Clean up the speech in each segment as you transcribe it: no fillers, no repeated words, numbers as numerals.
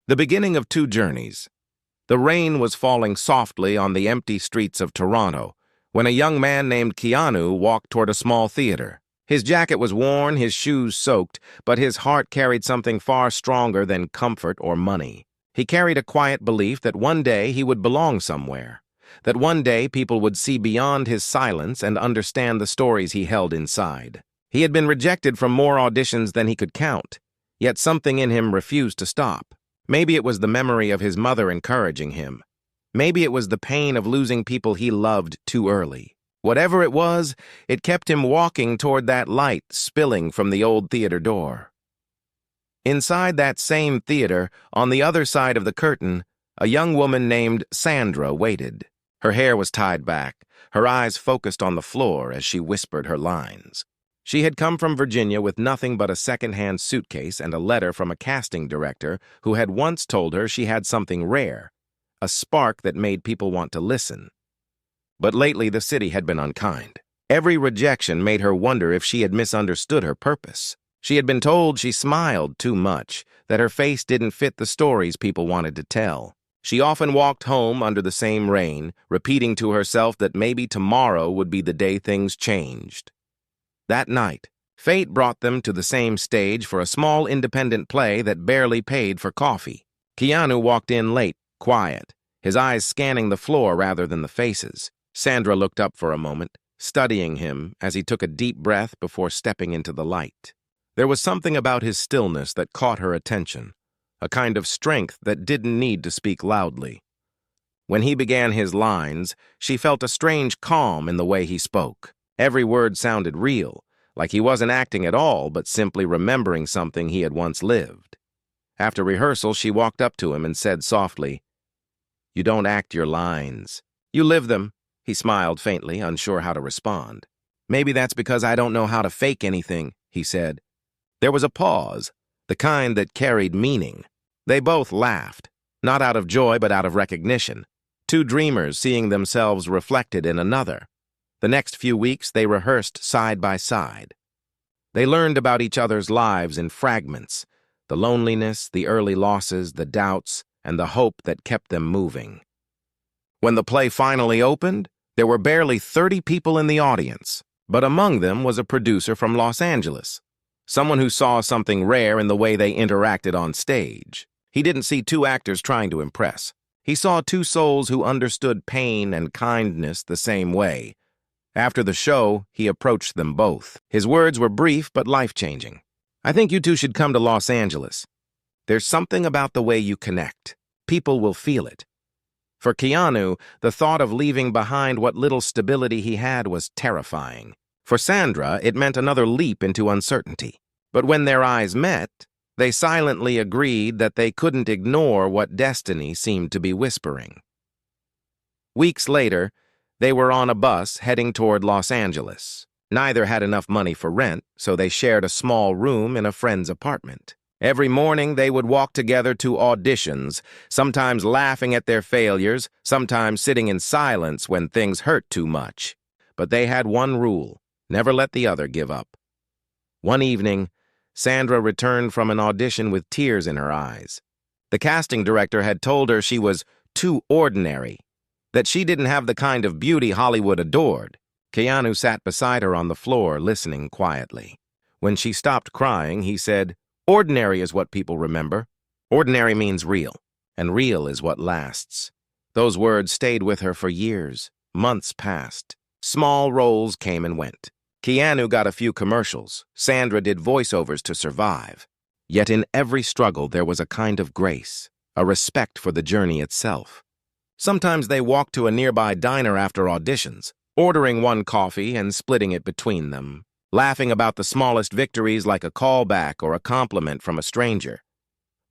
The beginning of two journeys. The rain was falling softly on the empty streets of Toronto when a young man named Keanu walked toward a small theater. His jacket was worn, his shoes soaked, but his heart carried something far stronger than comfort or money. He carried a quiet belief that one day he would belong somewhere, that one day people would see beyond his silence and understand the stories he held inside. He had been rejected from more auditions than he could count, yet something in him refused to stop. Maybe it was the memory of his mother encouraging him. Maybe it was the pain of losing people he loved too early. Whatever it was, it kept him walking toward that light spilling from the old theater door. Inside that same theater, on the other side of the curtain, a young woman named Sandra waited. Her hair was tied back, her eyes focused on the floor as she whispered her lines. She had come from Virginia with nothing but a second-hand suitcase and a letter from a casting director who had once told her she had something rare, a spark that made people want to listen. But lately the city had been unkind. Every rejection made her wonder if she had misunderstood her purpose. She had been told she smiled too much, that her face didn't fit the stories people wanted to tell. She often walked home under the same rain, repeating to herself that maybe tomorrow would be the day things changed. That night, fate brought them to the same stage for a small independent play that barely paid for coffee. Keanu walked in late, quiet, his eyes scanning the floor rather than the faces. Sandra looked up for a moment, studying him as he took a deep breath before stepping into the light. There was something about his stillness that caught her attention, a kind of strength that didn't need to speak loudly. When he began his lines, she felt a strange calm in the way he spoke. Every word sounded real, like he wasn't acting at all but simply remembering something he had once lived. After rehearsal, she walked up to him and said softly, "You don't act your lines. You live them." He smiled faintly, unsure how to respond. "Maybe that's because I don't know how to fake anything," he said. There was a pause, the kind that carried meaning. They both laughed, not out of joy but out of recognition, two dreamers seeing themselves reflected in another. The next few weeks they rehearsed side by side. They learned about each other's lives in fragments, the loneliness, the early losses, the doubts, and the hope that kept them moving. When the play finally opened, there were barely 30 people in the audience, but among them was a producer from Los Angeles, someone who saw something rare in the way they interacted on stage. He didn't see two actors trying to impress. He saw two souls who understood pain and kindness the same way. After the show, he approached them both. His words were brief but life-changing. "I think you two should come to Los Angeles. There's something about the way you connect. People will feel it." For Keanu, the thought of leaving behind what little stability he had was terrifying. For Sandra, it meant another leap into uncertainty. But when their eyes met, they silently agreed that they couldn't ignore what destiny seemed to be whispering. Weeks later, they were on a bus heading toward Los Angeles. Neither had enough money for rent, so they shared a small room in a friend's apartment. Every morning they would walk together to auditions, sometimes laughing at their failures, sometimes sitting in silence when things hurt too much. But they had one rule: never let the other give up. One evening, Sandra returned from an audition with tears in her eyes. The casting director had told her she was too ordinary, that she didn't have the kind of beauty Hollywood adored. Keanu sat beside her on the floor, listening quietly. When she stopped crying, he said, "Ordinary is what people remember. Ordinary means real, and real is what lasts." Those words stayed with her for years. Months passed. Small roles came and went. Keanu got a few commercials. Sandra did voiceovers to survive. Yet in every struggle there was a kind of grace, a respect for the journey itself. Sometimes they walked to a nearby diner after auditions, ordering one coffee and splitting it between them, laughing about the smallest victories like a callback or a compliment from a stranger.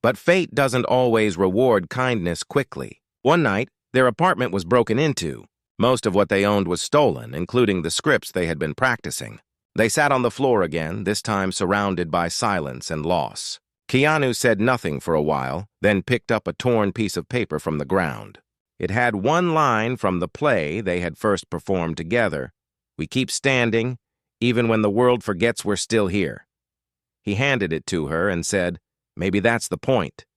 But fate doesn't always reward kindness quickly. One night, their apartment was broken into. Most of what they owned was stolen, including the scripts they had been practicing. They sat on the floor again, this time surrounded by silence and loss. Keanu said nothing for a while, then picked up a torn piece of paper from the ground. It had one line from the play they had first performed together: "We keep standing, even when the world forgets we're still here." He handed it to her and said, "Maybe that's the point.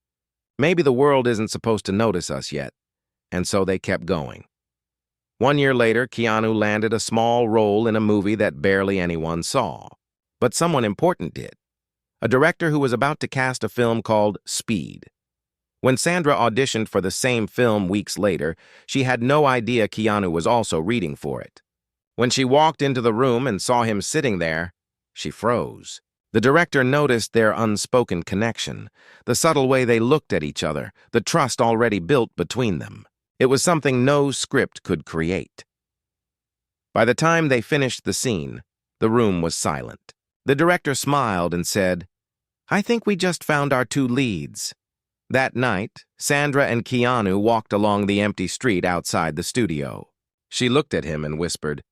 Maybe the world isn't supposed to notice us yet, and so they kept going. 1 year later, Keanu landed a small role in a movie that barely anyone saw. But someone important did. A director who was about to cast a film called Speed. When Sandra auditioned for the same film weeks later, she had no idea Keanu was also reading for it. When she walked into the room and saw him sitting there, she froze. The director noticed their unspoken connection, the subtle way they looked at each other, the trust already built between them. It was something no script could create. By the time they finished the scene, the room was silent. The director smiled and said, "I think we just found our two leads." That night, Sandra and Keanu walked along the empty street outside the studio. She looked at him and whispered,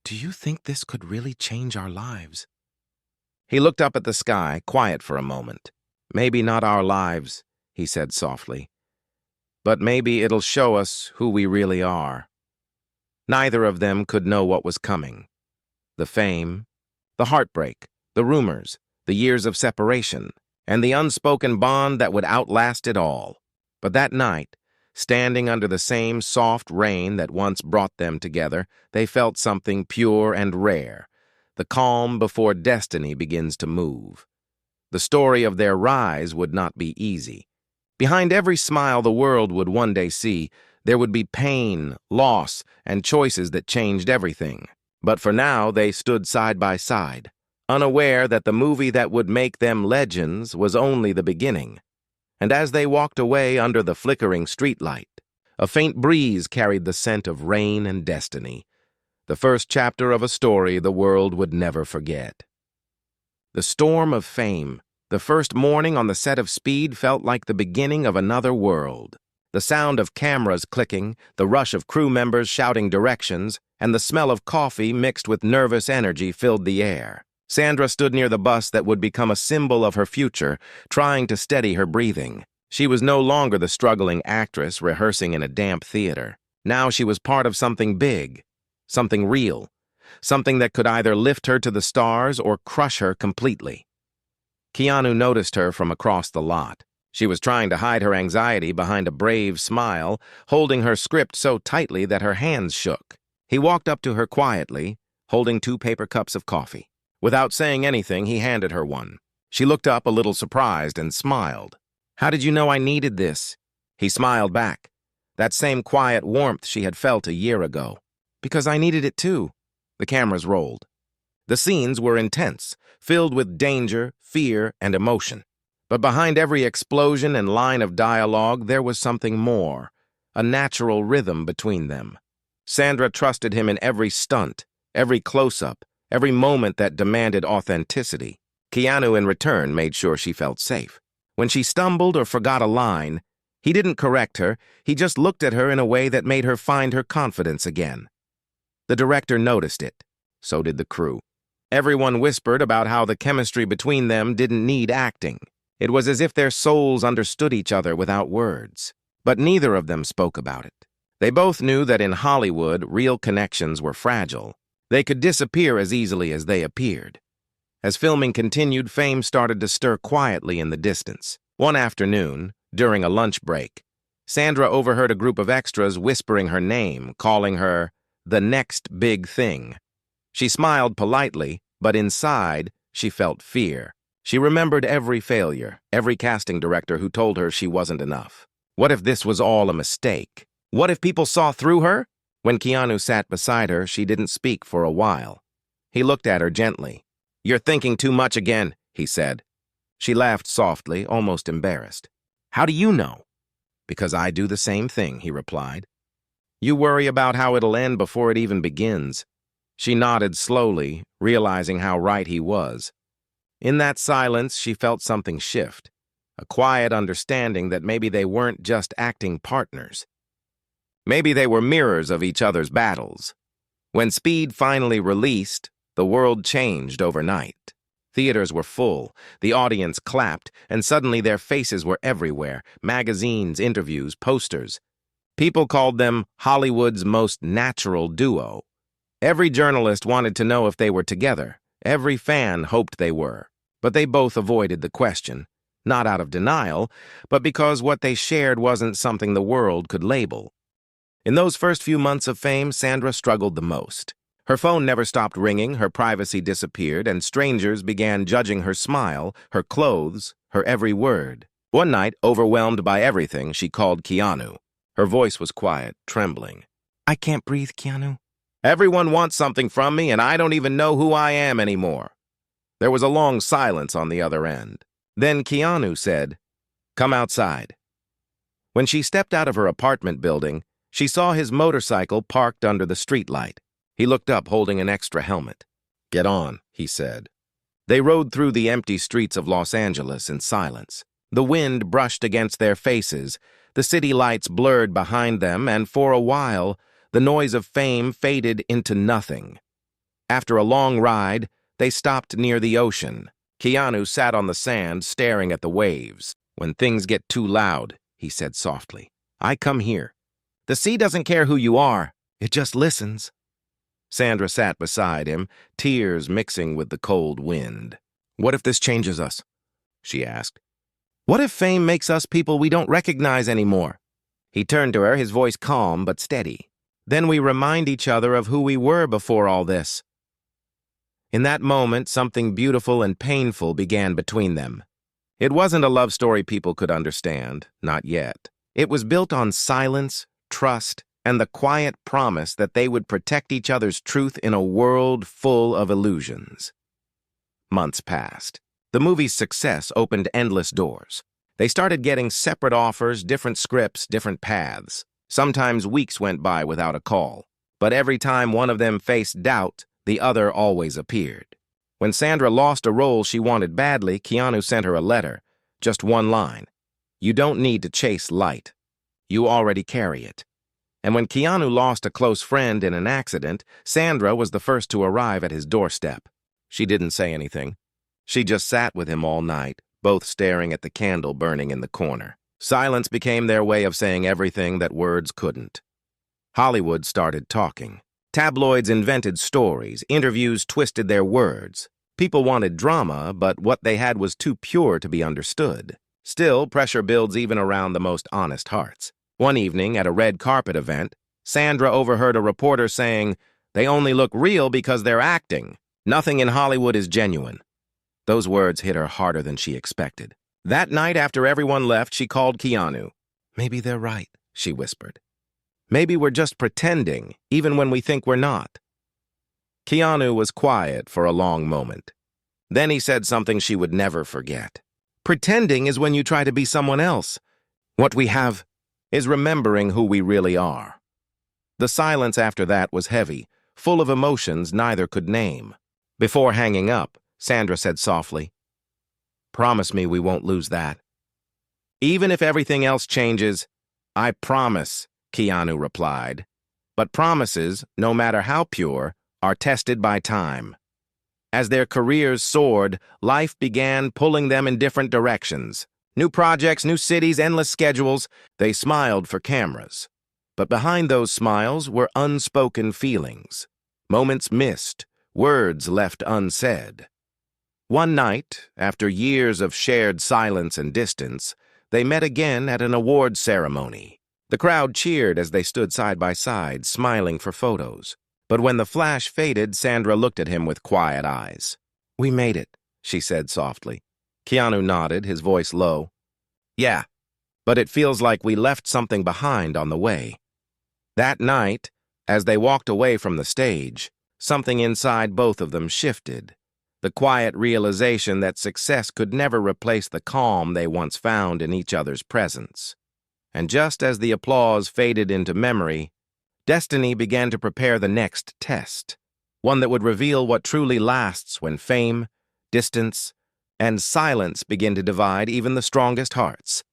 "Do you think this could really change our lives?" He looked up at the sky, quiet for a moment. "Maybe not our lives," he said softly. "But maybe it'll show us who we really are." Neither of them could know what was coming. The fame, the heartbreak, the rumors, the years of separation, and the unspoken bond that would outlast it all. But that night, standing under the same soft rain that once brought them together, they felt something pure and rare, the calm before destiny begins to move. The story of their rise would not be easy. Behind every smile the world would one day see, there would be pain, loss, and choices that changed everything. But for now, they stood side by side, unaware that the movie that would make them legends was only the beginning. And as they walked away under the flickering streetlight, a faint breeze carried the scent of rain and destiny, the first chapter of a story the world would never forget. The storm of fame, the first morning on the set of Speed, felt like the beginning of another world. The sound of cameras clicking, the rush of crew members shouting directions, and the smell of coffee mixed with nervous energy filled the air. Sandra stood near the bus that would become a symbol of her future, trying to steady her breathing. She was no longer the struggling actress rehearsing in a damp theater. Now she was part of something big, something real, something that could either lift her to the stars or crush her completely. Keanu noticed her from across the lot. She was trying to hide her anxiety behind a brave smile, holding her script so tightly that her hands shook. He walked up to her quietly, holding 2 paper cups of coffee. Without saying anything, he handed her one. She looked up a little surprised and smiled. "How did you know I needed this?" He smiled back, that same quiet warmth she had felt a year ago. "Because I needed it too." The cameras rolled. The scenes were intense, filled with danger, fear, and emotion. But behind every explosion and line of dialogue, there was something more, a natural rhythm between them. Sandra trusted him in every stunt, every close-up, every moment that demanded authenticity. Keanu, in return, made sure she felt safe. When she stumbled or forgot a line, he didn't correct her, he just looked at her in a way that made her find her confidence again. The director noticed it. So did the crew. Everyone whispered about how the chemistry between them didn't need acting. It was as if their souls understood each other without words. But neither of them spoke about it. They both knew that in Hollywood, real connections were fragile. They could disappear as easily as they appeared. As filming continued, fame started to stir quietly in the distance. One afternoon, during a lunch break, Sandra overheard a group of extras whispering her name, calling her the next big thing. She smiled politely, but inside, she felt fear. She remembered every failure, every casting director who told her she wasn't enough. What if this was all a mistake? What if people saw through her? When Keanu sat beside her, she didn't speak for a while. He looked at her gently. "You're thinking too much again," he said. She laughed softly, almost embarrassed. "How do you know?" "Because I do the same thing," he replied. "You worry about how it'll end before it even begins." She nodded slowly, realizing how right he was. In that silence, she felt something shift, a quiet understanding that maybe they weren't just acting partners. Maybe they were mirrors of each other's battles. When Speed finally released, the world changed overnight. Theaters were full, the audience clapped, and suddenly their faces were everywhere, magazines, interviews, posters. People called them Hollywood's most natural duo. Every journalist wanted to know if they were together. Every fan hoped they were. But they both avoided the question. not out of denial, but because what they shared wasn't something the world could label. In those first few months of fame, Sandra struggled the most. Her phone never stopped ringing, her privacy disappeared, and strangers began judging her smile, her clothes, her every word. One night, overwhelmed by everything, she called Keanu. Her voice was quiet, trembling. "I can't breathe, Keanu. Everyone wants something from me, and I don't even know who I am anymore." There was a long silence on the other end. Then Keanu said, "Come outside." When she stepped out of her apartment building, she saw his motorcycle parked under the streetlight. He looked up, holding an extra helmet. "Get on," he said. They rode through the empty streets of Los Angeles in silence. The wind brushed against their faces, the city lights blurred behind them, and for a while, the noise of fame faded into nothing. After a long ride, they stopped near the ocean. Keanu sat on the sand, staring at the waves. "When things get too loud," he said softly, "I come here. The sea doesn't care who you are, it just listens." Sandra sat beside him, tears mixing with the cold wind. "What if this changes us?" she asked. "What if fame makes us people we don't recognize anymore?" He turned to her, his voice calm but steady. "Then we remind each other of who we were before all this." In that moment, something beautiful and painful began between them. It wasn't a love story people could understand, not yet. It was built on silence, trust, and the quiet promise that they would protect each other's truth in a world full of illusions. Months passed. The movie's success opened endless doors. They started getting separate offers, different scripts, different paths. Sometimes weeks went by without a call. But every time one of them faced doubt, the other always appeared. When Sandra lost a role she wanted badly, Keanu sent her a letter. Just one line. "You don't need to chase light. You already carry it." And when Keanu lost a close friend in an accident, Sandra was the first to arrive at his doorstep. She didn't say anything. She just sat with him all night, both staring at the candle burning in the corner. Silence became their way of saying everything that words couldn't. Hollywood started talking. Tabloids invented stories, interviews twisted their words. People wanted drama, but what they had was too pure to be understood. Still, pressure builds even around the most honest hearts. One evening, at a red carpet event, Sandra overheard a reporter saying, "They only look real because they're acting. Nothing in Hollywood is genuine." Those words hit her harder than she expected. That night, after everyone left, she called Keanu. "Maybe they're right," she whispered. "Maybe we're just pretending, even when we think we're not." Keanu was quiet for a long moment. Then he said something she would never forget. "Pretending is when you try to be someone else. What we have is remembering who we really are." The silence after that was heavy, full of emotions neither could name. Before hanging up, Sandra said softly, "Promise me we won't lose that." "Even if everything else changes, I promise," Keanu replied. But promises, no matter how pure, are tested by time. As their careers soared, life began pulling them in different directions. New projects, new cities, endless schedules. They smiled for cameras. But behind those smiles were unspoken feelings. Moments missed, words left unsaid. One night, after years of shared silence and distance, they met again at an awards ceremony. The crowd cheered as they stood side by side, smiling for photos. But when the flash faded, Sandra looked at him with quiet eyes. "We made it," she said softly. Keanu nodded, his voice low. "Yeah, but it feels like we left something behind on the way." That night, as they walked away from the stage, something inside both of them shifted. The quiet realization that success could never replace the calm they once found in each other's presence. And just as the applause faded into memory, destiny began to prepare the next test, one that would reveal what truly lasts when fame, distance, and silence begin to divide even the strongest hearts.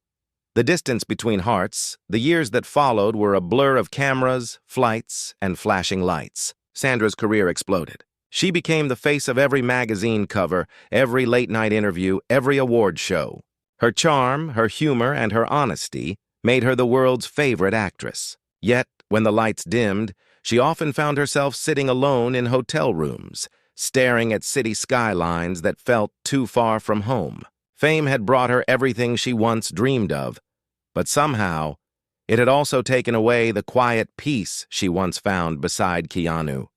The distance between hearts, the years that followed, were a blur of cameras, flights, and flashing lights. Sandra's career exploded. She became the face of every magazine cover, every late-night interview, every award show. Her charm, her humor, and her honesty made her the world's favorite actress. Yet, when the lights dimmed, she often found herself sitting alone in hotel rooms, staring at city skylines that felt too far from home. Fame had brought her everything she once dreamed of, but somehow, it had also taken away the quiet peace she once found beside Keanu.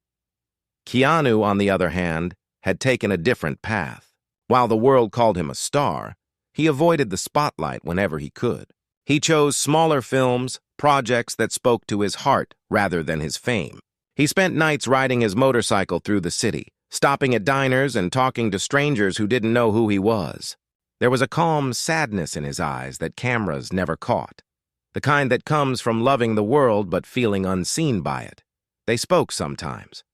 Keanu, on the other hand, had taken a different path. While the world called him a star, he avoided the spotlight whenever he could. He chose smaller films, projects that spoke to his heart rather than his fame. He spent nights riding his motorcycle through the city, stopping at diners and talking to strangers who didn't know who he was. There was a calm sadness in his eyes that cameras never caught, the kind that comes from loving the world but feeling unseen by it. They spoke sometimes.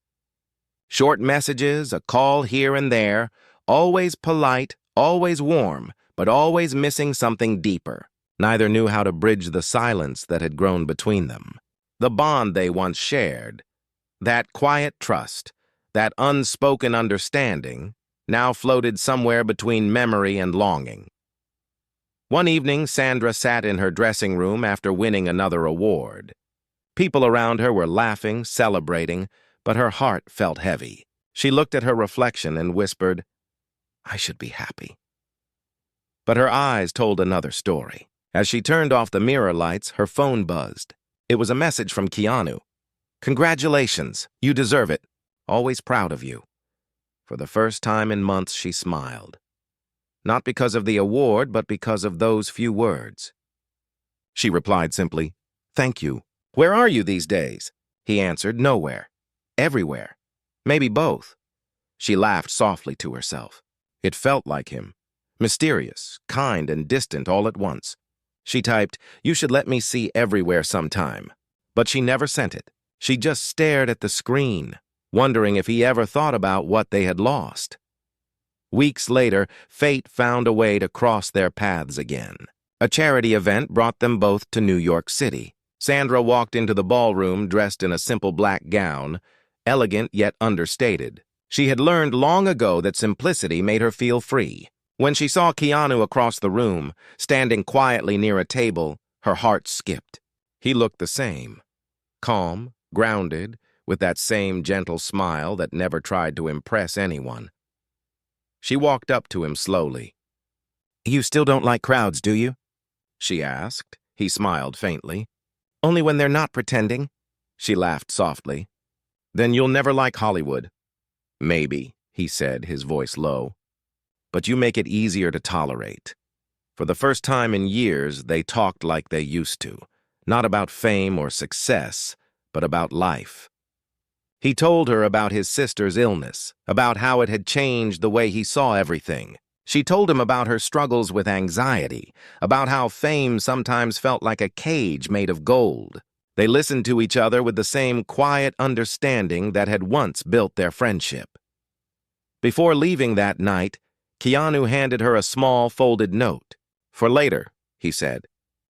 Short messages, a call here and there, always polite, always warm, but always missing something deeper. Neither knew how to bridge the silence that had grown between them. The bond they once shared, that quiet trust, that unspoken understanding, now floated somewhere between memory and longing. One evening, Sandra sat in her dressing room after winning another award. People around her were laughing, celebrating, but her heart felt heavy. She looked at her reflection and whispered, "I should be happy." But her eyes told another story. As she turned off the mirror lights, her phone buzzed. It was a message from Keanu. "Congratulations, you deserve it. Always proud of you." For the first time in months, she smiled. Not because of the award, but because of those few words. She replied simply, "Thank you." "Where are you these days?" He answered, "Nowhere. Everywhere. Maybe both." She laughed softly to herself. It felt like him. Mysterious, kind, and distant all at once. She typed, "You should let me see everywhere sometime." But she never sent it. She just stared at the screen, wondering if he ever thought about what they had lost. Weeks later, fate found a way to cross their paths again. A charity event brought them both to New York City. Sandra walked into the ballroom dressed in a simple black gown, elegant yet understated. She had learned long ago that simplicity made her feel free. When she saw Keanu across the room, standing quietly near a table, her heart skipped. He looked the same. Calm, grounded, with that same gentle smile that never tried to impress anyone. She walked up to him slowly. "You still don't like crowds, do you?" she asked. He smiled faintly. "Only when they're not pretending." She laughed softly. "Then you'll never like Hollywood." "Maybe," he said, his voice low. "But you make it easier to tolerate." For the first time in years, they talked like they used to. Not about fame or success, but about life. He told her about his sister's illness, about how it had changed the way he saw everything. She told him about her struggles with anxiety, about how fame sometimes felt like a cage made of gold. They listened to each other with the same quiet understanding that had once built their friendship. Before leaving that night, Keanu handed her a small folded note. "For later," he said.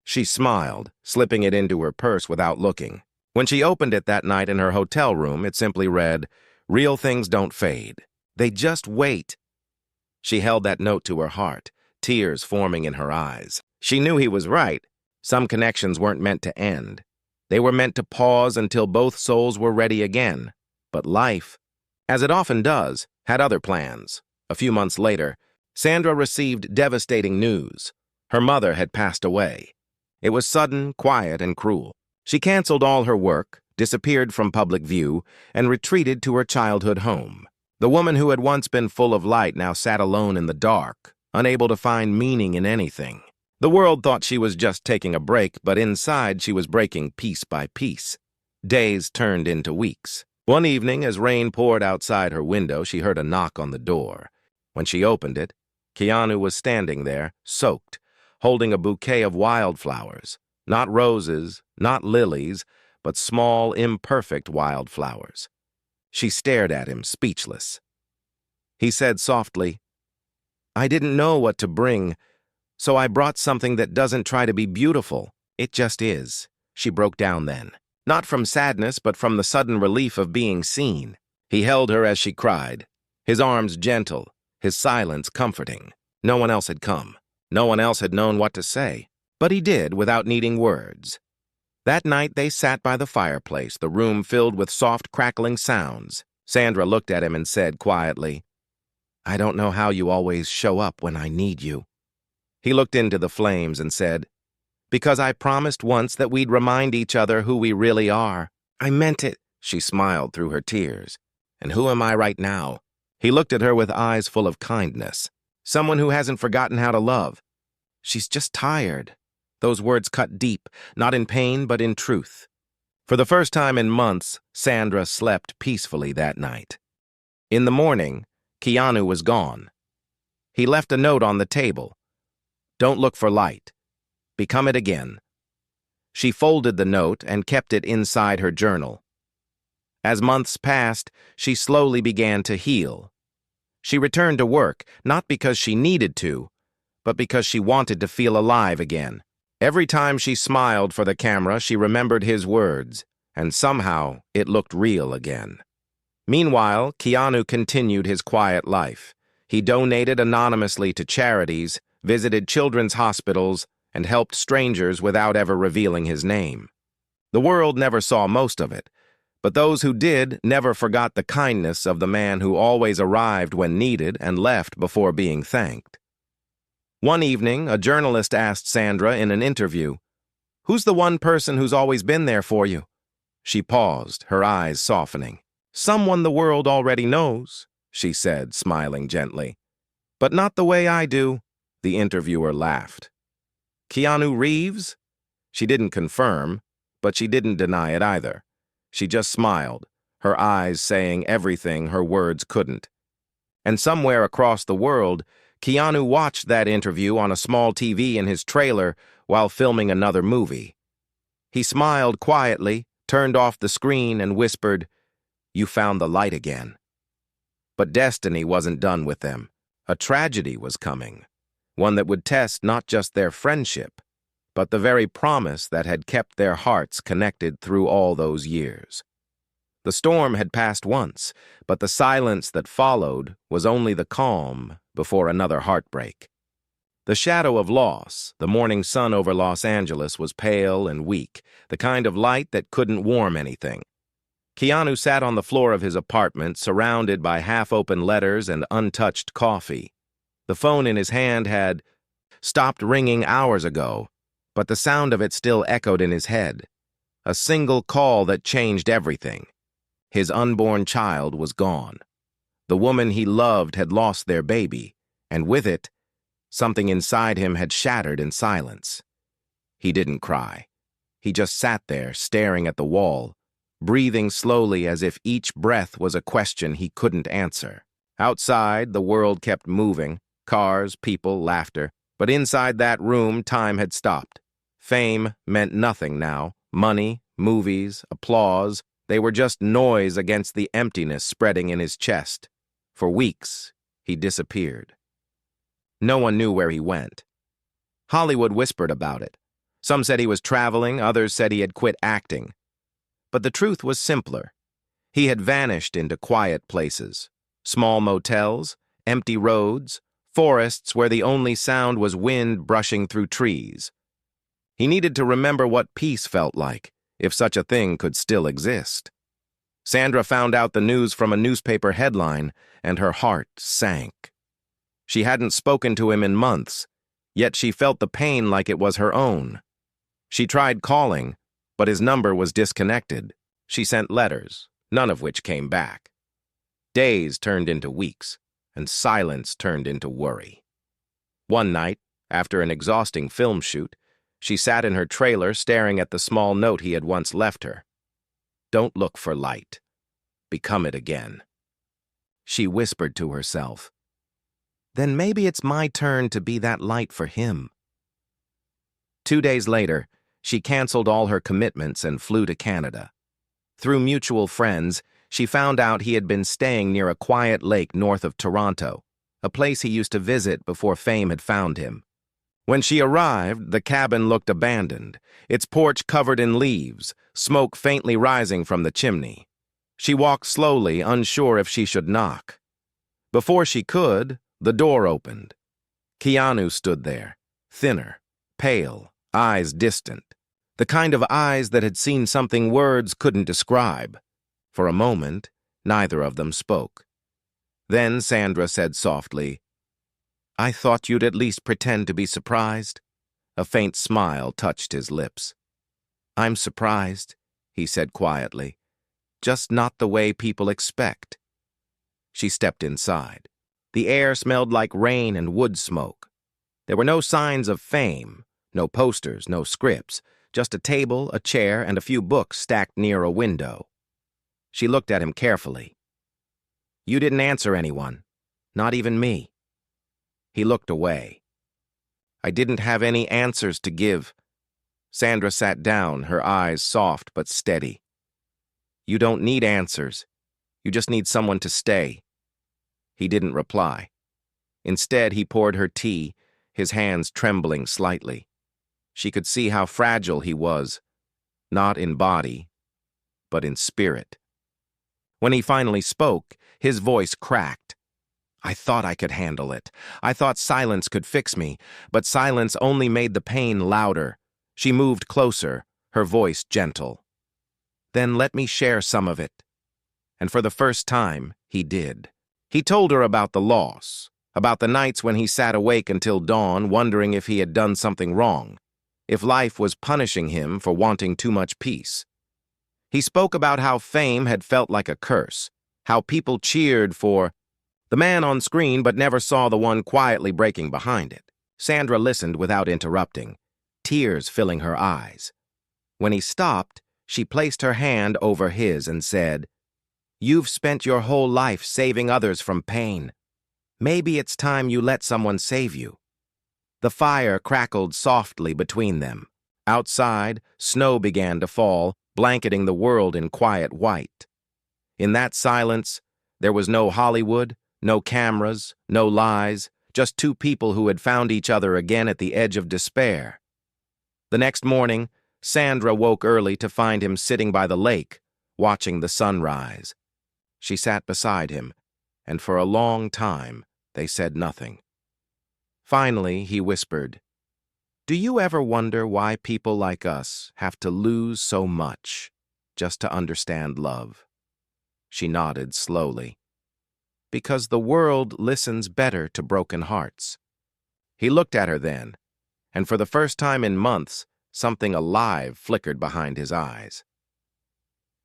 She smiled, slipping it into her purse without looking. When she opened it that night in her hotel room, it simply read, "Real things don't fade. They just wait." She held that note to her heart, tears forming in her eyes. She knew he was right. Some connections weren't meant to end. They were meant to pause until both souls were ready again. But life, as it often does, had other plans. A few months later, Sandra received devastating news. Her mother had passed away. It was sudden, quiet, and cruel. She canceled all her work, disappeared from public view, and retreated to her childhood home. The woman who had once been full of light now sat alone in the dark, unable to find meaning in anything. The world thought she was just taking a break, but inside she was breaking piece by piece. Days turned into weeks. One evening, as rain poured outside her window, she heard a knock on the door. When she opened it, Keanu was standing there, soaked, holding a bouquet of wildflowers. Not roses, not lilies, but small, imperfect wildflowers. She stared at him, speechless. He said softly, "I didn't know what to bring, so I brought something that doesn't try to be beautiful. It just is." She broke down then. Not from sadness, but from the sudden relief of being seen. He held her as she cried, his arms gentle, his silence comforting. No one else had come. No one else had known what to say. But he did without needing words. That night they sat by the fireplace, the room filled with soft crackling sounds. Sandra looked at him and said quietly, "I don't know how you always show up when I need you." He looked into the flames and said, "Because I promised once that we'd remind each other who we really are. I meant it." She smiled through her tears. "And who am I right now?" He looked at her with eyes full of kindness. "Someone who hasn't forgotten how to love. She's just tired." Those words cut deep, not in pain but in truth. For the first time in months, Sandra slept peacefully that night. In the morning, Keanu was gone. He left a note on the table. "Don't look for light. Become it again." She folded the note and kept it inside her journal. As months passed, she slowly began to heal. She returned to work, not because she needed to, but because she wanted to feel alive again. Every time she smiled for the camera, she remembered his words, and somehow it looked real again. Meanwhile, Keanu continued his quiet life. He donated anonymously to charities, visited children's hospitals, and helped strangers without ever revealing his name. The world never saw most of it, but those who did never forgot the kindness of the man who always arrived when needed and left before being thanked. One evening, a journalist asked Sandra in an interview, "Who's the one person who's always been there for you?" She paused, her eyes softening. "Someone the world already knows," she said, smiling gently. "But not the way I do," the interviewer laughed. "Keanu Reeves?" She didn't confirm, but she didn't deny it either. She just smiled, her eyes saying everything her words couldn't. And somewhere across the world, Keanu watched that interview on a small TV in his trailer while filming another movie. He smiled quietly, turned off the screen, and whispered, "You found the light again." But destiny wasn't done with them. A tragedy was coming, one that would test not just their friendship, but the very promise that had kept their hearts connected through all those years. The storm had passed once, but the silence that followed was only the calm before another heartbreak. The shadow of loss, the morning sun over Los Angeles, was pale and weak, the kind of light that couldn't warm anything. Keanu sat on the floor of his apartment, surrounded by half-open letters and untouched coffee. The phone in his hand had stopped ringing hours ago, but the sound of it still echoed in his head. A single call that changed everything. His unborn child was gone. The woman he loved had lost their baby, and with it, something inside him had shattered in silence. He didn't cry. He just sat there, staring at the wall, breathing slowly as if each breath was a question he couldn't answer. Outside, the world kept moving, cars, people, laughter, but inside that room, time had stopped. Fame meant nothing now. Money, movies, applause, they were just noise against the emptiness spreading in his chest. For weeks, he disappeared. No one knew where he went. Hollywood whispered about it. Some said he was traveling, others said he had quit acting. But the truth was simpler. He had vanished into quiet places, small motels, empty roads, forests where the only sound was wind brushing through trees. He needed to remember what peace felt like, if such a thing could still exist. Sandra found out the news from a newspaper headline, and her heart sank. She hadn't spoken to him in months, yet she felt the pain like it was her own. She tried calling, but his number was disconnected. She sent letters, none of which came back. Days turned into weeks, and silence turned into worry. One night, after an exhausting film shoot, she sat in her trailer staring at the small note he had once left her. "Don't look for light. Become it again." She whispered to herself, "Then maybe it's my turn to be that light for him." 2 days later, she canceled all her commitments and flew to Canada. Through mutual friends, she found out he had been staying near a quiet lake north of Toronto, a place he used to visit before fame had found him. When she arrived, the cabin looked abandoned, its porch covered in leaves, smoke faintly rising from the chimney. She walked slowly, unsure if she should knock. Before she could, the door opened. Keanu stood there, thinner, pale, eyes distant, the kind of eyes that had seen something words couldn't describe. For a moment, neither of them spoke. Then Sandra said softly, I thought you'd at least pretend to be surprised. A faint smile touched his lips. I'm surprised, he said quietly. Just not the way people expect. She stepped inside. The air smelled like rain and wood smoke. There were no signs of fame, no posters, no scripts, just a table, a chair, and a few books stacked near a window. She looked at him carefully. You didn't answer anyone, not even me. He looked away. I didn't have any answers to give. Sandra sat down, her eyes soft but steady. You don't need answers. You just need someone to stay. He didn't reply. Instead, he poured her tea, his hands trembling slightly. She could see how fragile he was, not in body, but in spirit. When he finally spoke, his voice cracked. I thought I could handle it. I thought silence could fix me, but silence only made the pain louder. She moved closer, her voice gentle. Then let me share some of it. And for the first time, he did. He told her about the loss, about the nights when he sat awake until dawn, wondering if he had done something wrong, if life was punishing him for wanting too much peace. He spoke about how fame had felt like a curse, how people cheered for the man on screen but never saw the one quietly breaking behind it. Sandra listened without interrupting, tears filling her eyes. When he stopped, she placed her hand over his and said, You've spent your whole life saving others from pain. Maybe it's time you let someone save you. The fire crackled softly between them. Outside, snow began to fall, blanketing the world in quiet white. In that silence, there was no Hollywood, no cameras, no lies, just two people who had found each other again at the edge of despair. The next morning, Sandra woke early to find him sitting by the lake, watching the sunrise. She sat beside him, and for a long time, they said nothing. Finally, he whispered, Do you ever wonder why people like us have to lose so much just to understand love? She nodded slowly. Because the world listens better to broken hearts. He looked at her then, and for the first time in months, something alive flickered behind his eyes.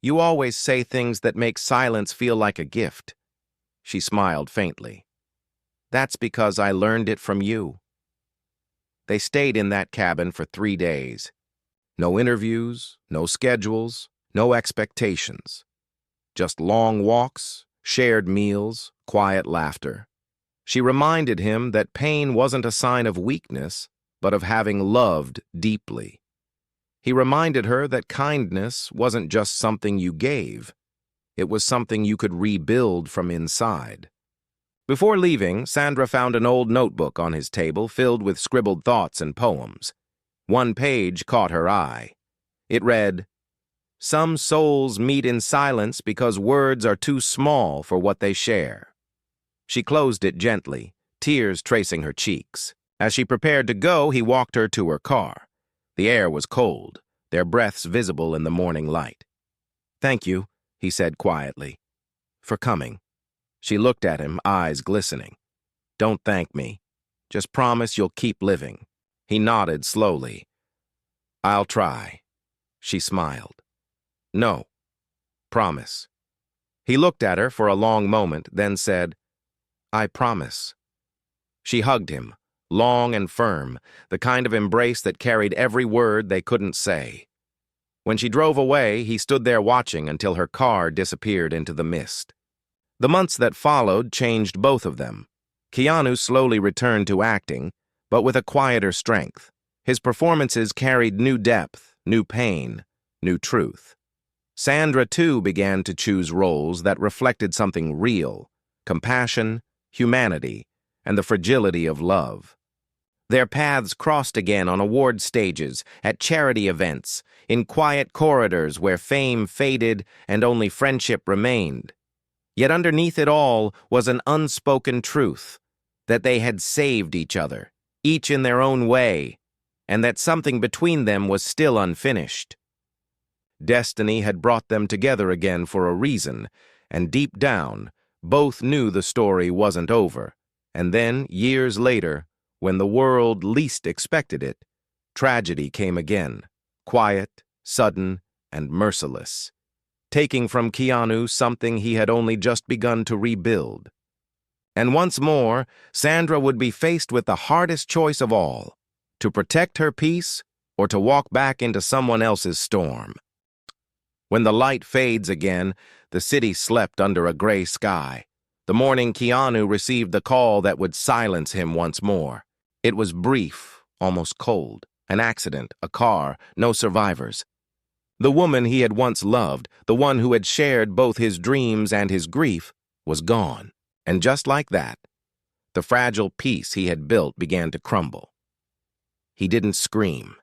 You always say things that make silence feel like a gift. She smiled faintly. That's because I learned it from you. They stayed in that cabin for 3 days. No interviews, no schedules, no expectations. Just long walks, shared meals, quiet laughter. She reminded him that pain wasn't a sign of weakness, but of having loved deeply. He reminded her that kindness wasn't just something you gave. It was something you could rebuild from inside. Before leaving, Sandra found an old notebook on his table filled with scribbled thoughts and poems. One page caught her eye. It read, Some souls meet in silence because words are too small for what they share. She closed it gently, tears tracing her cheeks. As she prepared to go, he walked her to her car. The air was cold, their breaths visible in the morning light. Thank you, he said quietly, for coming. She looked at him, eyes glistening. Don't thank me. Just promise you'll keep living. He nodded slowly. I'll try. She smiled. No. Promise. He looked at her for a long moment, then said, I promise. She hugged him, long and firm, the kind of embrace that carried every word they couldn't say. When she drove away, he stood there watching until her car disappeared into the mist. The months that followed changed both of them. Keanu slowly returned to acting, but with a quieter strength. His performances carried new depth, new pain, new truth. Sandra, too, began to choose roles that reflected something real, compassion, humanity, and the fragility of love. Their paths crossed again on award stages, at charity events, in quiet corridors where fame faded and only friendship remained. Yet underneath it all was an unspoken truth, that they had saved each other, each in their own way, and that something between them was still unfinished. Destiny had brought them together again for a reason, and deep down, both knew the story wasn't over. And then, years later, when the world least expected it, tragedy came again, quiet, sudden, and merciless, taking from Keanu something he had only just begun to rebuild. And once more, Sandra would be faced with the hardest choice of all, to protect her peace or to walk back into someone else's storm. When the light fades again, the city slept under a gray sky. The morning Keanu received the call that would silence him once more. It was brief, almost cold. An accident, a car, no survivors. The woman he had once loved, the one who had shared both his dreams and his grief, was gone. And just like that, the fragile peace he had built began to crumble. He didn't scream,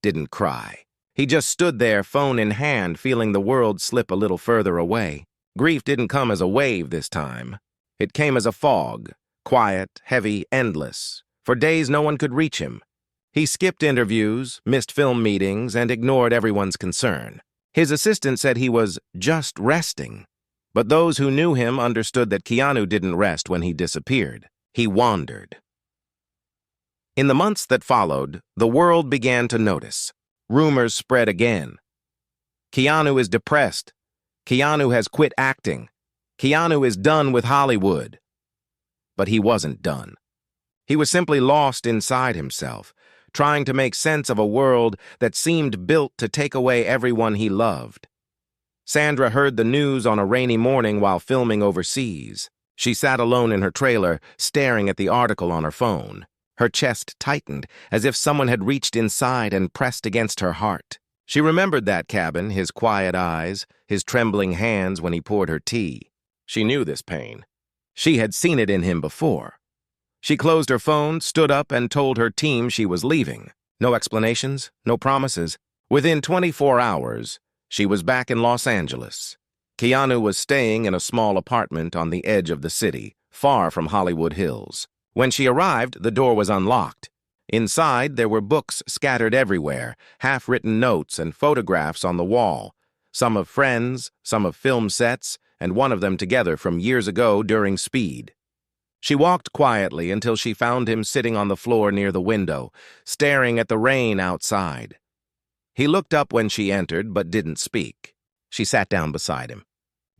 didn't cry. He just stood there, phone in hand, feeling the world slip a little further away. Grief didn't come as a wave this time. It came as a fog, quiet, heavy, endless. For days no one could reach him. He skipped interviews, missed film meetings, and ignored everyone's concern. His assistant said he was just resting. But those who knew him understood that Keanu didn't rest when he disappeared. He wandered. In the months that followed, the world began to notice. Rumors spread again. Keanu is depressed. Keanu has quit acting. Keanu is done with Hollywood. But he wasn't done. He was simply lost inside himself, trying to make sense of a world that seemed built to take away everyone he loved. Sandra heard the news on a rainy morning while filming overseas. She sat alone in her trailer, staring at the article on her phone. Her chest tightened, as if someone had reached inside and pressed against her heart. She remembered that cabin, his quiet eyes, his trembling hands when he poured her tea. She knew this pain. She had seen it in him before. She closed her phone, stood up, and told her team she was leaving. No explanations, no promises. Within 24 hours, she was back in Los Angeles. Keanu was staying in a small apartment on the edge of the city, far from Hollywood Hills. When she arrived, the door was unlocked. Inside, there were books scattered everywhere, half-written notes and photographs on the wall, some of friends, some of film sets, and one of them together from years ago during Speed. She walked quietly until she found him sitting on the floor near the window, staring at the rain outside. He looked up when she entered, but didn't speak. She sat down beside him.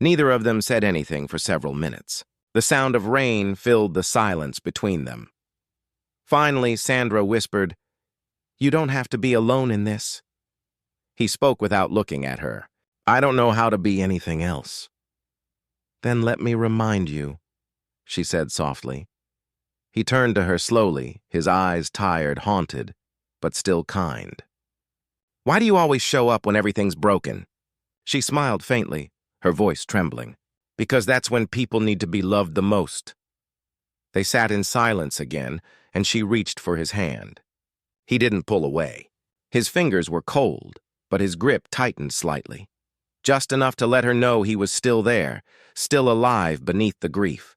Neither of them said anything for several minutes. The sound of rain filled the silence between them. Finally, Sandra whispered, "You don't have to be alone in this." He spoke without looking at her. "I don't know how to be anything else." "Then let me remind you," she said softly. He turned to her slowly, his eyes tired, haunted, but still kind. "Why do you always show up when everything's broken?" She smiled faintly, her voice trembling. "Because that's when people need to be loved the most." They sat in silence again, and she reached for his hand. He didn't pull away. His fingers were cold, but his grip tightened slightly. Just enough to let her know he was still there, still alive beneath the grief.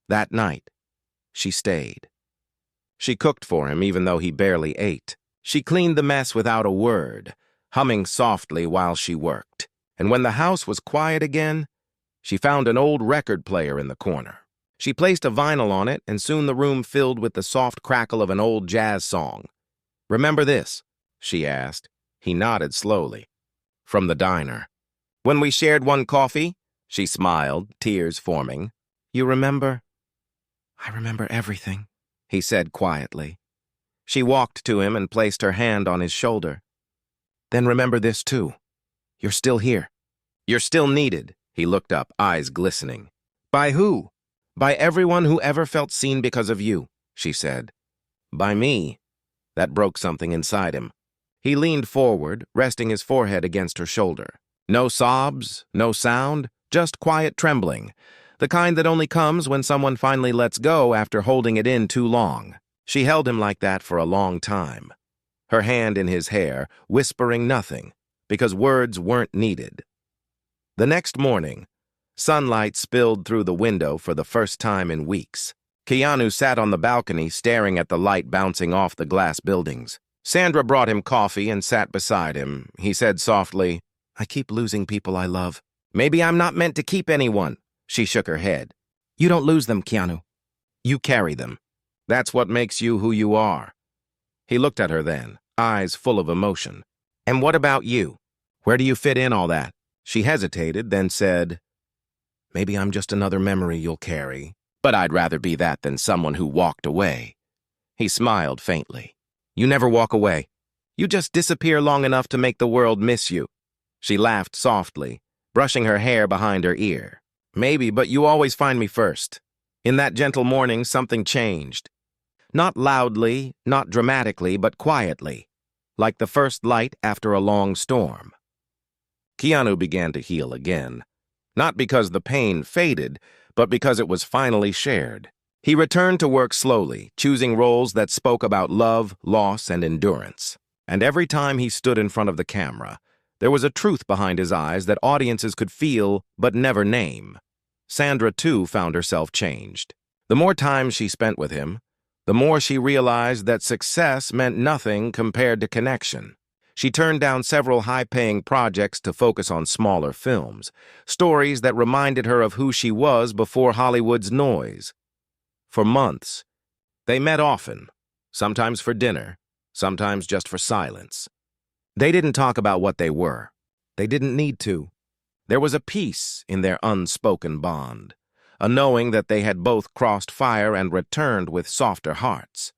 That night, she stayed. She cooked for him even though he barely ate. She cleaned the mess without a word, humming softly while she worked. And when the house was quiet again, she found an old record player in the corner. She placed a vinyl on it, and soon the room filled with the soft crackle of an old jazz song. "Remember this?" she asked. He nodded slowly. "From the diner." "When we shared one coffee?" She smiled, tears forming. "You remember?" "I remember everything," he said quietly. She walked to him and placed her hand on his shoulder. "Then remember this too. You're still here. You're still needed." He looked up, eyes glistening. "By who?" "By everyone who ever felt seen because of you," she said. "By me." That broke something inside him. He leaned forward, resting his forehead against her shoulder. No sobs, no sound, just quiet trembling, the kind that only comes when someone finally lets go after holding it in too long. She held him like that for a long time, her hand in his hair, whispering nothing, because words weren't needed. The next morning, sunlight spilled through the window for the first time in weeks. Keanu sat on the balcony staring at the light bouncing off the glass buildings. Sandra brought him coffee and sat beside him. He said softly, "I keep losing people I love." "Maybe I'm not meant to keep anyone." She shook her head. "You don't lose them, Keanu. You carry them. That's what makes you who you are. He looked at her then, eyes full of emotion. And what about you? Where do you fit in all that? She hesitated, then said, maybe I'm just another memory you'll carry, but I'd rather be that than someone who walked away. He smiled faintly. You never walk away. You just disappear long enough to make the world miss you. She laughed softly, brushing her hair behind her ear. Maybe, but you always find me first. In that gentle morning, something changed. Not loudly, not dramatically, but quietly, like the first light after a long storm. Keanu began to heal again, not because the pain faded, but because it was finally shared. He returned to work slowly, choosing roles that spoke about love, loss, and endurance. And every time he stood in front of the camera, there was a truth behind his eyes that audiences could feel but never name. Sandra, too, found herself changed. The more time she spent with him, the more she realized that success meant nothing compared to connection. She turned down several high-paying projects to focus on smaller films, stories that reminded her of who she was before Hollywood's noise. For months, they met often, sometimes for dinner, sometimes just for silence. They didn't talk about what they were. They didn't need to. There was a peace in their unspoken bond, a knowing that they had both crossed fire and returned with softer hearts.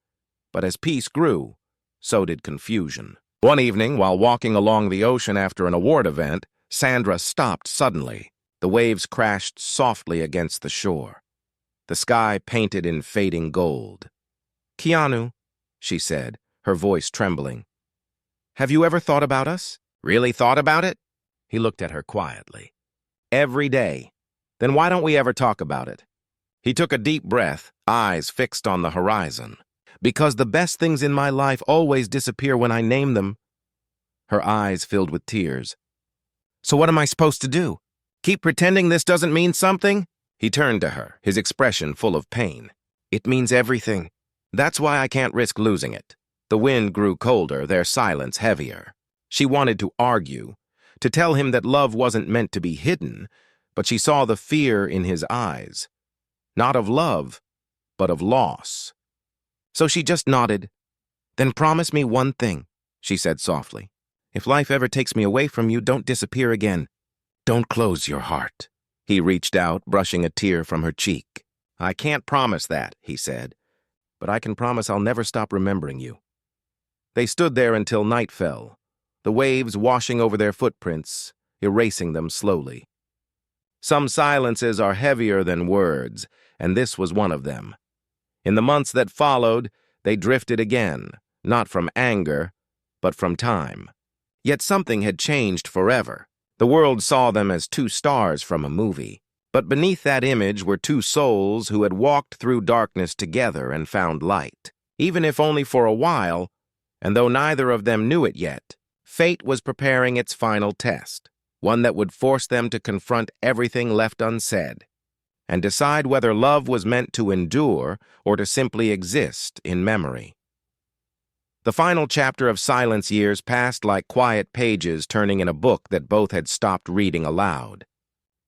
But as peace grew, so did confusion. One evening, while walking along the ocean after an award event, Sandra stopped suddenly. The waves crashed softly against the shore. The sky painted in fading gold. Keanu, she said, her voice trembling. Have you ever thought about us? Really thought about it? He looked at her quietly. Every day. Then why don't we ever talk about it? He took a deep breath, eyes fixed on the horizon. Because the best things in my life always disappear when I name them. Her eyes filled with tears. So what am I supposed to do? Keep pretending this doesn't mean something? He turned to her, his expression full of pain. It means everything. That's why I can't risk losing it. The wind grew colder, their silence heavier. She wanted to argue, to tell him that love wasn't meant to be hidden, but she saw the fear in his eyes. Not of love, but of loss. So she just nodded. Then promise me one thing, she said softly. If life ever takes me away from you, don't disappear again. Don't close your heart. He reached out, brushing a tear from her cheek. I can't promise that, he said, but I can promise I'll never stop remembering you. They stood there until night fell, the waves washing over their footprints, erasing them slowly. Some silences are heavier than words, and this was one of them. In the months that followed, they drifted again, not from anger, but from time. Yet something had changed forever. The world saw them as two stars from a movie, but beneath that image were two souls who had walked through darkness together and found light. Even if only for a while, and though neither of them knew it yet, fate was preparing its final test, one that would force them to confront everything left unsaid, and decide whether love was meant to endure or to simply exist in memory. The final chapter of Silence Years passed like quiet pages turning in a book that both had stopped reading aloud.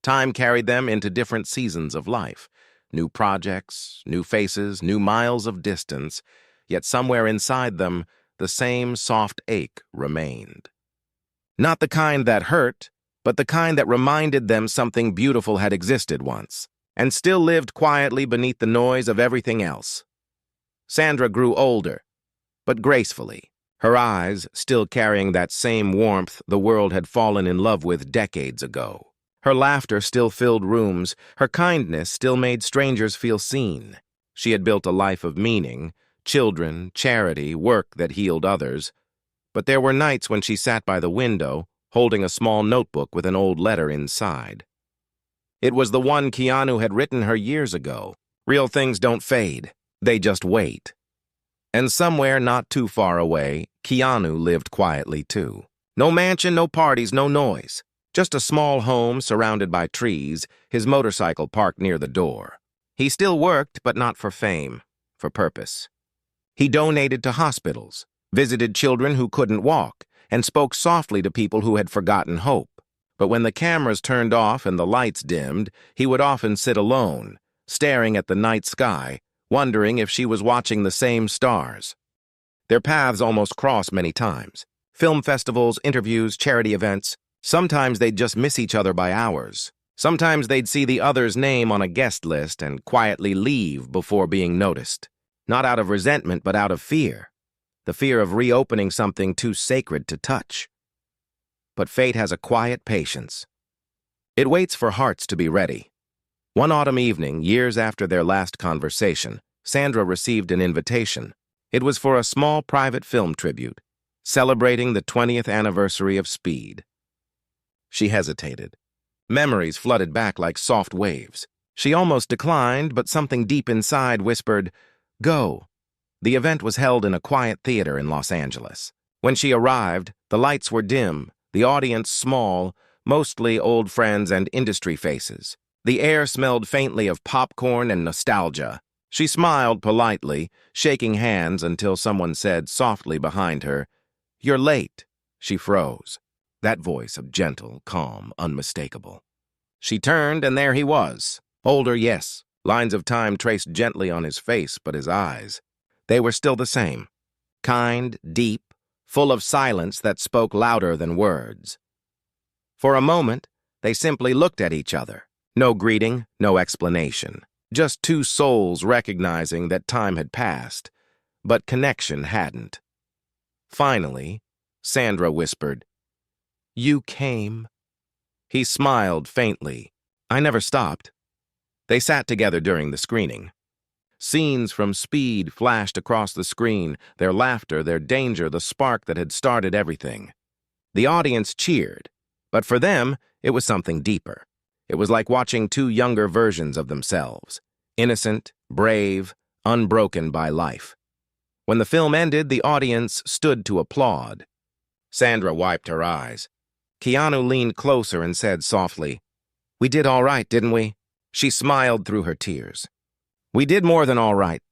Time carried them into different seasons of life, new projects, new faces, new miles of distance, yet somewhere inside them, the same soft ache remained. Not the kind that hurt, but the kind that reminded them something beautiful had existed once, and still lived quietly beneath the noise of everything else. Sandra grew older, but gracefully, her eyes still carrying that same warmth the world had fallen in love with decades ago. Her laughter still filled rooms, her kindness still made strangers feel seen. She had built a life of meaning, children, charity, work that healed others. But there were nights when she sat by the window, holding a small notebook with an old letter inside. It was the one Keanu had written her years ago. Real things don't fade, they just wait. And somewhere not too far away, Keanu lived quietly too. No mansion, no parties, no noise. Just a small home surrounded by trees, his motorcycle parked near the door. He still worked, but not for fame, for purpose. He donated to hospitals, visited children who couldn't walk, and spoke softly to people who had forgotten hope. But when the cameras turned off and the lights dimmed, he would often sit alone, staring at the night sky, wondering if she was watching the same stars. Their paths almost crossed many times. Film festivals, interviews, charity events. Sometimes they'd just miss each other by hours. Sometimes they'd see the other's name on a guest list and quietly leave before being noticed. Not out of resentment, but out of fear. The fear of reopening something too sacred to touch. But fate has a quiet patience. It waits for hearts to be ready. One autumn evening, years after their last conversation, Sandra received an invitation. It was for a small private film tribute, celebrating the 20th anniversary of Speed. She hesitated. Memories flooded back like soft waves. She almost declined, but something deep inside whispered, "Go." The event was held in a quiet theater in Los Angeles. When she arrived, the lights were dim, the audience small, mostly old friends and industry faces. The air smelled faintly of popcorn and nostalgia. She smiled politely, shaking hands until someone said softly behind her, "You're late." She froze. That voice of gentle, calm, unmistakable. She turned, and there he was. Older, yes. Lines of time traced gently on his face, but his eyes. They were still the same. Kind, deep, full of silence that spoke louder than words. For a moment, they simply looked at each other. No greeting, no explanation. Just two souls recognizing that time had passed, but connection hadn't. Finally, Sandra whispered, "You came." He smiled faintly. "I never stopped." They sat together during the screening. Scenes from Speed flashed across the screen, their laughter, their danger, the spark that had started everything. The audience cheered, but for them, it was something deeper. It was like watching two younger versions of themselves, innocent, brave, unbroken by life. When the film ended, the audience stood to applaud. Sandra wiped her eyes. Keanu leaned closer and said softly, "We did all right, didn't we?" She smiled through her tears. "We did more than all right.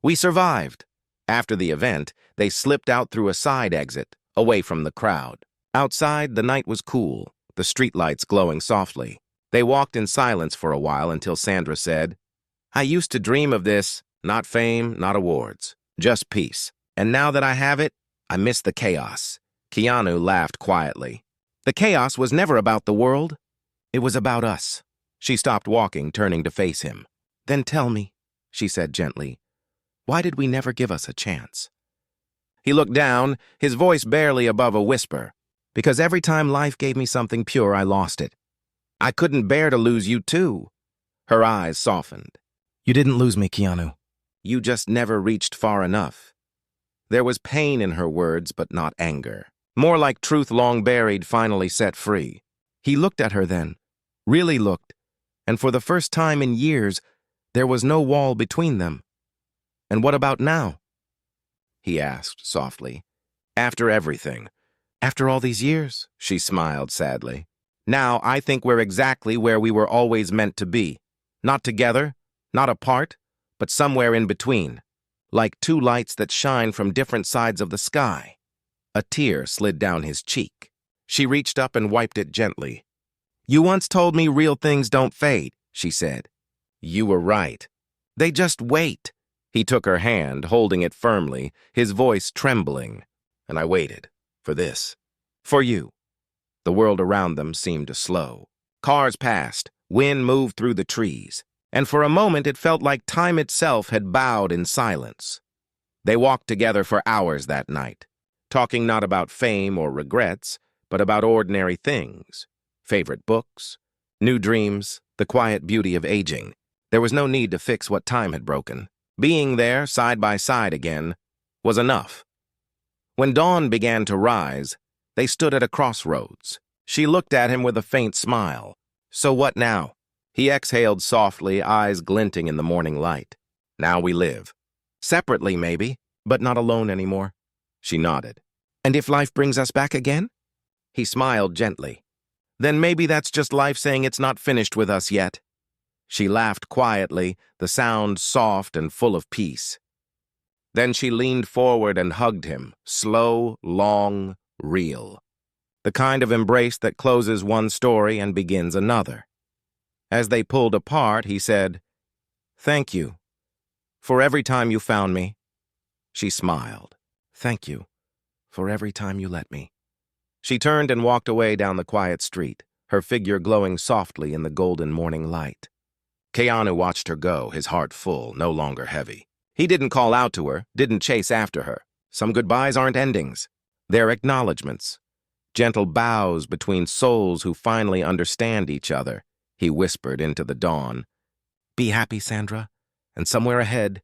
We survived." After the event, they slipped out through a side exit, away from the crowd. Outside, the night was cool, the streetlights glowing softly. They walked in silence for a while until Sandra said, "I used to dream of this, not fame, not awards, just peace. And now that I have it, I miss the chaos." Keanu laughed quietly. "The chaos was never about the world. It was about us." She stopped walking, turning to face him. "Then tell me," she said gently, "why did we never give us a chance?" He looked down, his voice barely above a whisper. "Because every time life gave me something pure, I lost it. I couldn't bear to lose you, too." Her eyes softened. "You didn't lose me, Keanu. You just never reached far enough." There was pain in her words, but not anger. More like truth long buried, finally set free. He looked at her then, really looked, and for the first time in years, there was no wall between them. "And what about now?" he asked softly. "After everything." "After all these years?" She smiled sadly. "Now I think we're exactly where we were always meant to be. Not together, not apart, but somewhere in between. Like two lights that shine from different sides of the sky." A tear slid down his cheek. She reached up and wiped it gently. "You once told me real things don't fade," she said. "You were right. They just wait." He took her hand, holding it firmly, his voice trembling. "And I waited. For this. For you." The world around them seemed to slow. Cars passed, wind moved through the trees, and for a moment it felt like time itself had bowed in silence. They walked together for hours that night, talking not about fame or regrets, but about ordinary things. Favorite books, new dreams, the quiet beauty of aging. There was no need to fix what time had broken. Being there, side by side again, was enough. When dawn began to rise, they stood at a crossroads. She looked at him with a faint smile. "So what now?" He exhaled softly, eyes glinting in the morning light. "Now we live. Separately, maybe, but not alone anymore." She nodded. "And if life brings us back again?" He smiled gently. "Then maybe that's just life saying it's not finished with us yet." She laughed quietly, the sound soft and full of peace. Then she leaned forward and hugged him, slow, long, real. The kind of embrace that closes one story and begins another. As they pulled apart, he said, "Thank you. for every time you found me." She smiled. "Thank you, for every time you let me." She turned and walked away down the quiet street, her figure glowing softly in the golden morning light. Keanu watched her go, his heart full, no longer heavy. He didn't call out to her, didn't chase after her. Some goodbyes aren't endings. They're acknowledgments. Gentle bows between souls who finally understand each other, he whispered into the dawn. "Be happy, Sandra." And somewhere ahead,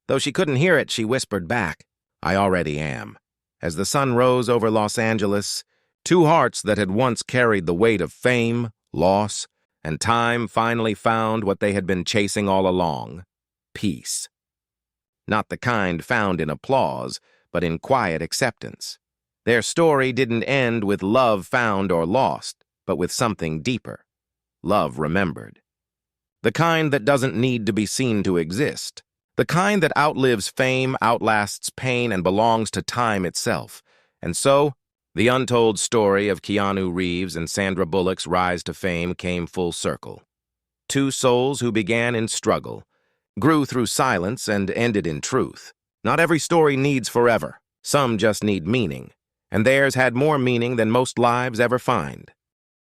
though she couldn't hear it, she whispered back, "I already am." As the sun rose over Los Angeles, two hearts that had once carried the weight of fame, loss, and time finally found what they had been chasing all along: peace. Not the kind found in applause, but in quiet acceptance. Their story didn't end with love found or lost, but with something deeper: love remembered. The kind that doesn't need to be seen to exist. The kind that outlives fame, outlasts pain, and belongs to time itself. And so, the untold story of Keanu Reeves and Sandra Bullock's rise to fame came full circle. Two souls who began in struggle, grew through silence, and ended in truth. Not every story needs forever. Some just need meaning. And theirs had more meaning than most lives ever find.